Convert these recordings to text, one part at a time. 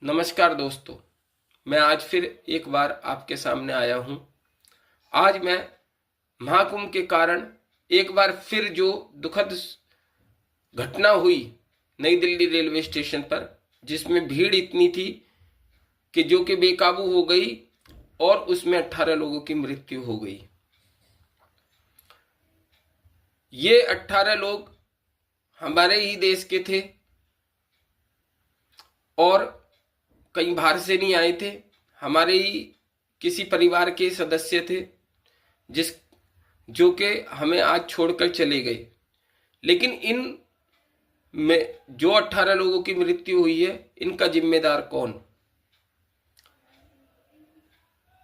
नमस्कार दोस्तों, मैं आज फिर एक बार आपके सामने आया हूं। आज मैं महाकुंभ के कारण एक बार फिर जो दुखद घटना हुई नई दिल्ली रेलवे स्टेशन पर, जिसमें भीड़ इतनी थी कि जो कि बेकाबू हो गई और उसमें 18 लोगों की मृत्यु हो गई। ये 18 लोग हमारे ही देश के थे और कहीं बाहर से नहीं आए थे, हमारे ही किसी परिवार के सदस्य थे जिस जो कि हमें आज छोड़कर चले गए। लेकिन इन में जो 18 लोगों की मृत्यु हुई है, इनका जिम्मेदार कौन?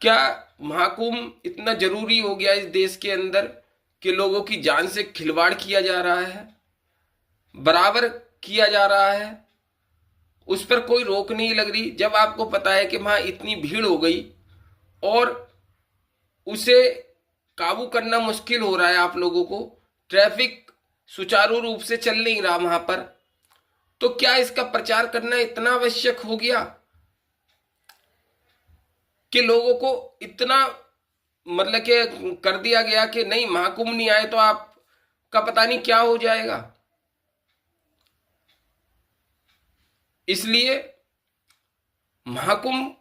क्या महाकुंभ इतना जरूरी हो गया इस देश के अंदर कि लोगों की जान से खिलवाड़ किया जा रहा है, बराबर किया जा रहा है, उस पर कोई रोक नहीं लग रही? जब आपको पता है कि वहां इतनी भीड़ हो गई और उसे काबू करना मुश्किल हो रहा है, आप लोगों को ट्रैफिक सुचारू रूप से चल नहीं रहा वहां पर, तो क्या इसका प्रचार करना इतना आवश्यक हो गया कि लोगों को इतना मतलब कि कर दिया गया कि नहीं, महाकुंभ नहीं आए तो आपका पता नहीं क्या हो जाएगा? इसलिए महाकुंभ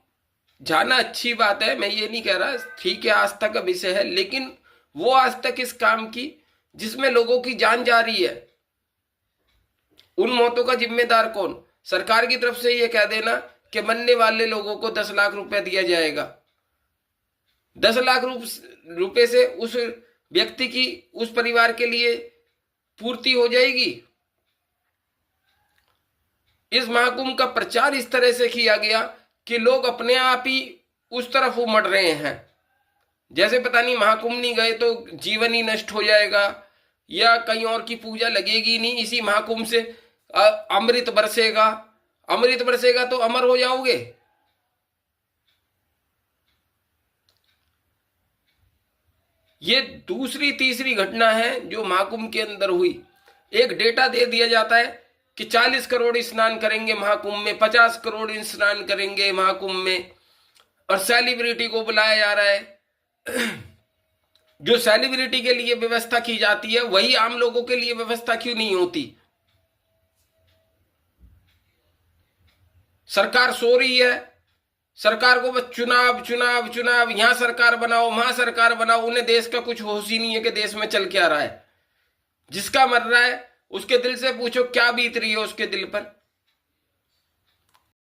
जाना अच्छी बात है, मैं ये नहीं कह रहा, ठीक है, आस्था का विषय है, लेकिन वो आस्था किस काम की जिसमें लोगों की जान जा रही है? उन मौतों का जिम्मेदार कौन? सरकार की तरफ से ये कह देना कि मरने वाले लोगों को 10 लाख रुपए दिया जाएगा। 10 लाख रुपए से उस व्यक्ति की, उस परिवार के लिए पूर्ति हो जाएगी? इस महाकुंभ का प्रचार इस तरह से किया गया कि लोग अपने आप ही उस तरफ उमड़ रहे हैं, जैसे पता नहीं महाकुंभ नहीं गए तो जीवन ही नष्ट हो जाएगा या कहीं और की पूजा लगेगी नहीं, इसी महाकुंभ से अमृत बरसेगा, अमृत बरसेगा तो अमर हो जाओगे। ये दूसरी तीसरी घटना है जो महाकुंभ के अंदर हुई। एक डेटा दे दिया जाता है कि 40 करोड़ स्नान करेंगे महाकुंभ में, 50 करोड़ स्नान करेंगे महाकुंभ में, और सेलिब्रिटी को बुलाया जा रहा है। जो सेलिब्रिटी के लिए व्यवस्था की जाती है वही आम लोगों के लिए व्यवस्था क्यों नहीं होती? सरकार सो रही है, सरकार को बस चुनाव चुनाव चुनाव, यहां सरकार बनाओ वहां सरकार बनाओ, उन्हें देश का कुछ होश ही नहीं है कि देश में चल क्या रहा है। जिसका मर रहा है उसके दिल से पूछो क्या बीत रही है उसके दिल पर।